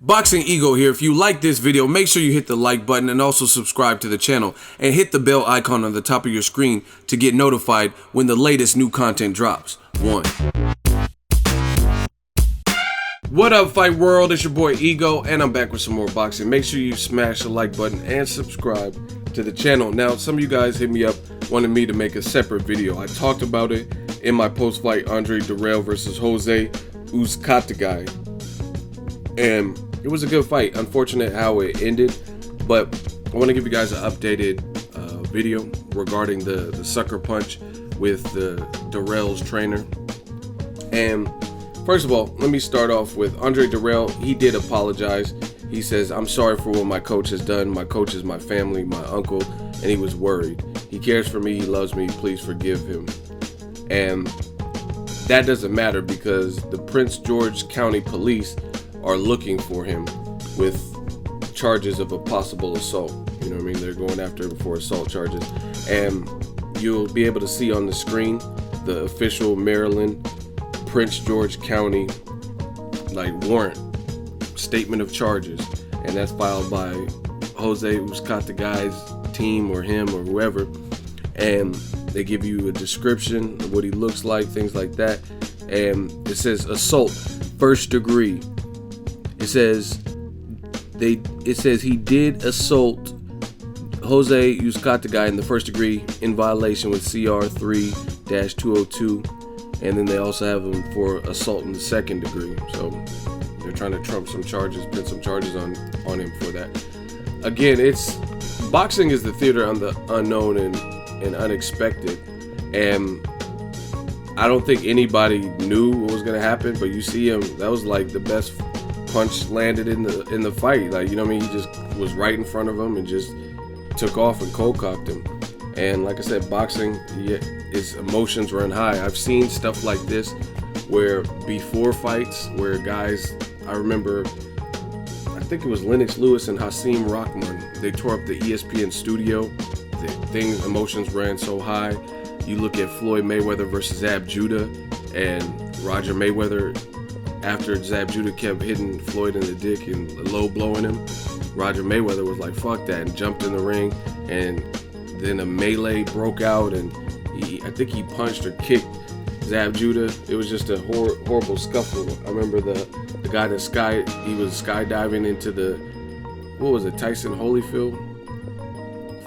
Boxingego here. If you like this video, make sure you hit the like button and also subscribe to the channel and hit the bell icon on the top of your screen to get notified when the latest new content drops. 1. What up, fight world? It's your boy Ego, and I'm back with some more boxing. Make sure you smash the like button and subscribe to the channel. Now, some of you guys hit me up wanting me to make a separate video. I talked about it in my post-fight Andre Dirrell versus Jose Uzcategui, and it was a good fight. Unfortunate how it ended, but I want to give you guys an updated video regarding the sucker punch with the Dirrell's trainer. And first of all, let me start off with Andre Dirrell. He did apologize. He says, "I'm sorry for what my coach has done. My coach is my family, my uncle, and he was worried. He cares for me. He loves me. Please forgive him." And that doesn't matter because the Prince George County Police are looking for him with charges of a possible assault. You know what I mean? They're going after him for assault charges. And you'll be able to see on the screen the official Maryland Prince George County warrant statement of charges, and that's filed by Jose Uzcategui's team or him or whoever, and they give you a description of what he looks like, things like that. And it says assault first degree. It says he did assault Jose Uzcategui in the first degree in violation with CR 3-202, and then they also have him for assault in the second degree. So they're trying to trump some charges, pin some charges on him for that. Again, boxing is the theater on the unknown and unexpected, and I don't think anybody knew what was gonna happen. But you see him, that was like the best punch landed in the fight. Like, you know what I mean? He just was right in front of him and just took off and cold cocked him. And like I said, boxing, its emotions run high. I've seen stuff like this where before fights, where guys, I remember, I think it was Lennox Lewis and Hasim Rahman, they tore up the ESPN studio. Emotions ran so high. You look at Floyd Mayweather versus Zab Judah, and Roger Mayweather, after Zab Judah kept hitting Floyd in the dick and low blowing him, Roger Mayweather was like, fuck that, and jumped in the ring, and then a melee broke out, and I think he punched or kicked Zab Judah. It was just a horrible scuffle. I remember the guy that he was skydiving into the, what was it, Tyson Holyfield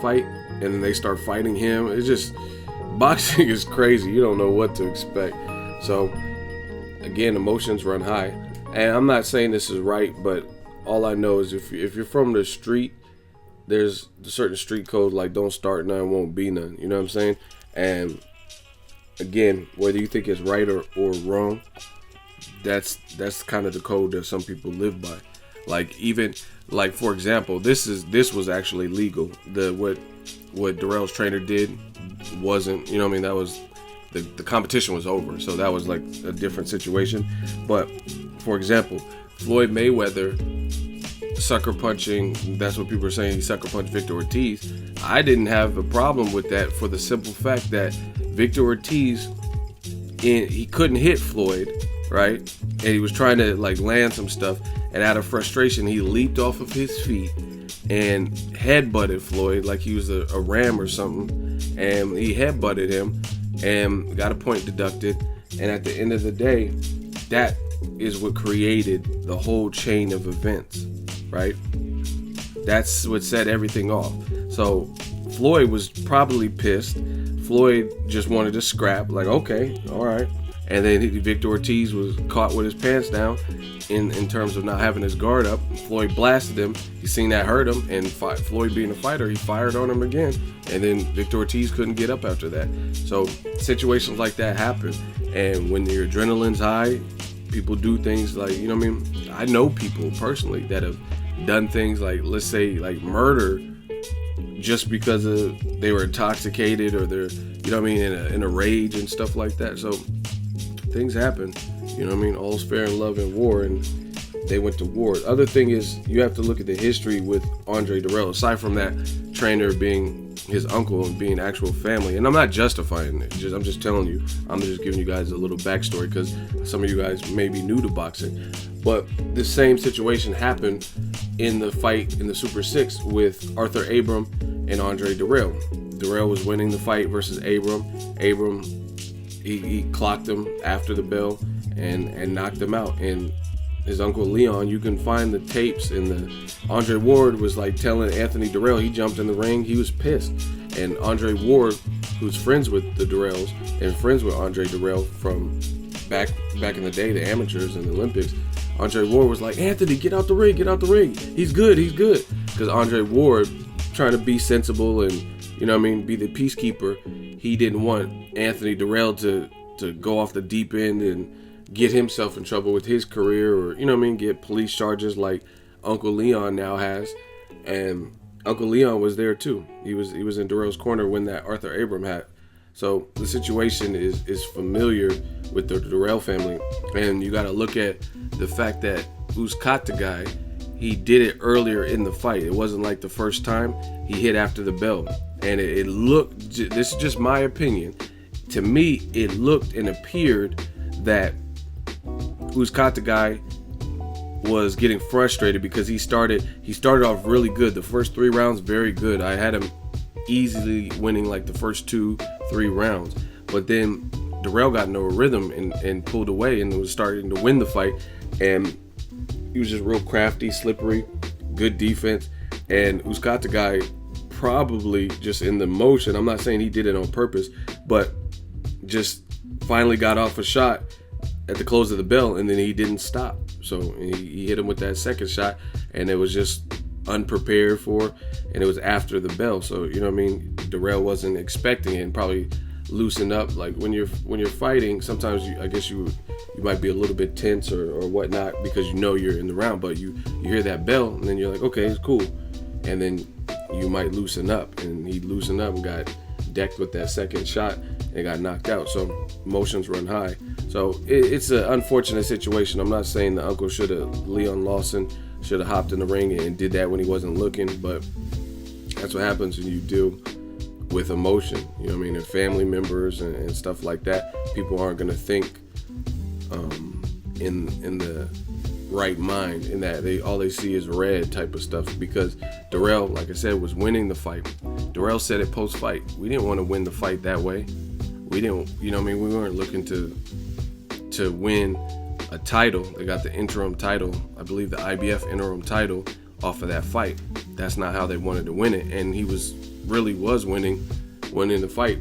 fight, and then they start fighting him. It's just, boxing is crazy. You don't know what to expect. So again, emotions run high, and I'm not saying this is right, but all I know is if you're from the street, there's a certain street code, like don't start none, won't be none. You know what I'm saying? And again, whether you think it's right or wrong, that's kind of the code that some people live by. Like, even like, for example, this was actually legal. What Dirrell's trainer did wasn't, you know what I mean? That was the competition was over, so that was like a different situation. But for example, Floyd Mayweather sucker punching, that's what people are saying, he sucker punched Victor Ortiz. I didn't have a problem with that for the simple fact that Victor Ortiz, he couldn't hit Floyd, right? And he was trying to land some stuff, and out of frustration, he leaped off of his feet and headbutted Floyd like he was a ram or something, and he headbutted him and got a point deducted. And at the end of the day, that is what created the whole chain of events, right? That's what set everything off. So Floyd was probably pissed. Floyd just wanted to scrap, like, okay, all right. And then Victor Ortiz was caught with his pants down in terms of not having his guard up. Floyd blasted him. He seen that hurt him, and Floyd being a fighter, he fired on him again. And then Victor Ortiz couldn't get up after that. So situations like that happen. And when your adrenaline's high, people do things like, you know what I mean? I know people personally that have done things like, let's say, like murder, just because they were intoxicated or they're, you know what I mean, in a rage and stuff like that. So things happen, you know what I mean? All's fair in love and war, and they went to Ward. Other thing is, you have to look at the history with Andre Dirrell. Aside from that trainer being his uncle and being actual family, and I'm not justifying it, I'm just telling you, I'm just giving you guys a little backstory because some of you guys may be new to boxing. But the same situation happened in the fight in the Super 6 with Arthur Abram and Andre Dirrell. Dirrell was winning the fight versus Abram. Abram, he clocked him after the bell and knocked him out. And his uncle Leon, you can find the tapes, and the Andre Ward was like telling Anthony Dirrell, he jumped in the ring, he was pissed. And Andre Ward, who's friends with the Dirrells and friends with Andre Dirrell from back in the day, the amateurs and the Olympics, Andre Ward was like, Anthony, get out the ring, get out the ring. He's good. Because Andre Ward, trying to be sensible and, you know what I mean, be the peacekeeper, he didn't want Anthony Dirrell to go off the deep end and get himself in trouble with his career, or, you know what I mean, get police charges like Uncle Leon now has. And Uncle Leon was there too. He was in Dirrell's corner when that Arthur Abram had. So the situation is familiar with the Dirrell family, and you got to look at the fact that Uzecategui, he did it earlier in the fight. It wasn't like the first time. He hit after the bell, and it looked, this is just my opinion, to me it looked and appeared that Uzecategui was getting frustrated because he started off really good. The first 3 rounds, very good. I had him easily winning like the first 2-3 rounds, but then Dirrell got no rhythm and pulled away and was starting to win the fight. And he was just real crafty, slippery, good defense. And Uzecategui probably just in the motion, I'm not saying he did it on purpose, but just finally got off a shot at the close of the bell, and then he didn't stop. So he hit him with that second shot, and it was just unprepared for, and it was after the bell. So, you know what I mean, Dirrell wasn't expecting it and probably loosened up. Like when you're fighting, sometimes I guess you might be a little bit tense or whatnot because you know you're in the round, but you hear that bell and then you're like, okay, it's cool, and then you might loosen up, and he loosened up and got decked with that second shot and got knocked out. So emotions run high. So it's an unfortunate situation. I'm not saying the uncle Leon Lawson should have hopped in the ring and did that when he wasn't looking, but that's what happens when you deal with emotion, you know what I mean, and family members and stuff like that. People aren't going to think in the right mind, in that all they see is red type of stuff, because Dirrell, like I said, was winning the fight. Dirrell said it post-fight, we didn't want to win the fight that way. We didn't, you know what I mean, we weren't looking to win a title. They got the interim title, I believe the IBF interim title, off of that fight. That's not how they wanted to win it, and he really was winning the fight.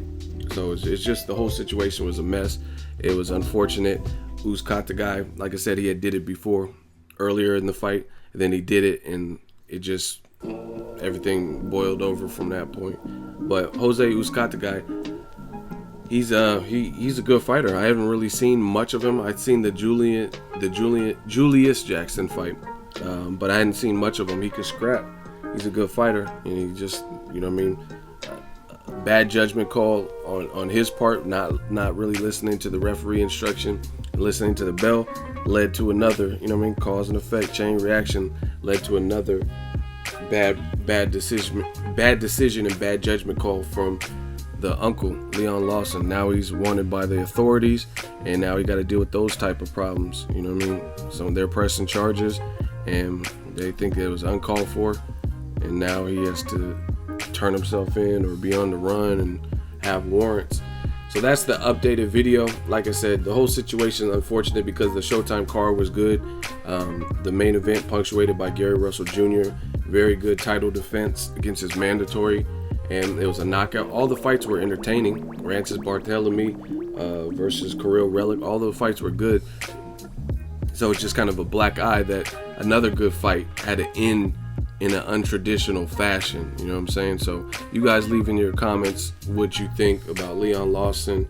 So it's just, the whole situation was a mess. It was unfortunate. Uzecategui, like I said, he had did it before, earlier in the fight, and then he did it, and it just, everything boiled over from that point. But Jose Uzcategui, he's a good fighter. I haven't really seen much of him. I'd seen the Julius Jackson fight, but I hadn't seen much of him. He could scrap. He's a good fighter, and he just, you know what I mean, bad judgment call on his part, not really listening to the referee instruction, listening to the bell, led to another, you know what I mean, cause and effect, chain reaction, led to another bad decision and bad judgment call from the uncle, Leon Lawson. Now he's wanted by the authorities, and now he got to deal with those type of problems, you know what I mean? So they're pressing charges, and they think it was uncalled for, and now he has to turn himself in or be on the run and have warrants. So that's the updated video. Like I said, the whole situation is unfortunate because the Showtime card was good. The main event punctuated by Gary Russell Jr. Very good title defense against his mandatory, and it was a knockout. All the fights were entertaining. Rancis Barthélemy versus Kirill Relic, all the fights were good. So it's just kind of a black eye that another good fight had to end in an untraditional fashion, you know what I'm saying? So you guys leave in your comments what you think about Leon Lawson.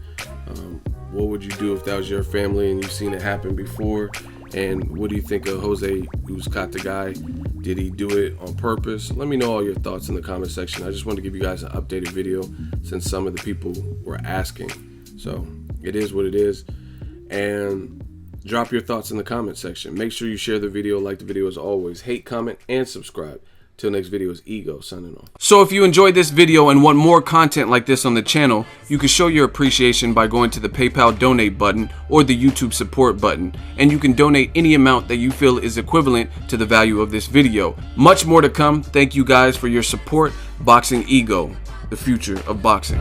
What would you do if that was your family and you've seen it happen before? And what do you think of Jose Uzcategui? Did he do it on purpose? Let me know all your thoughts in the comment section. I just wanted to give you guys an updated video since some of the people were asking. So it is what it is. And Drop your thoughts in the comment section. Make sure you share the video, like the video as always. Hate, comment, and subscribe. Till next video is Ego signing off. So if you enjoyed this video and want more content like this on the channel, you can show your appreciation by going to the PayPal donate button or the YouTube support button, and you can donate any amount that you feel is equivalent to the value of this video. Much more to come. Thank you guys for your support. Boxingego, the future of boxing.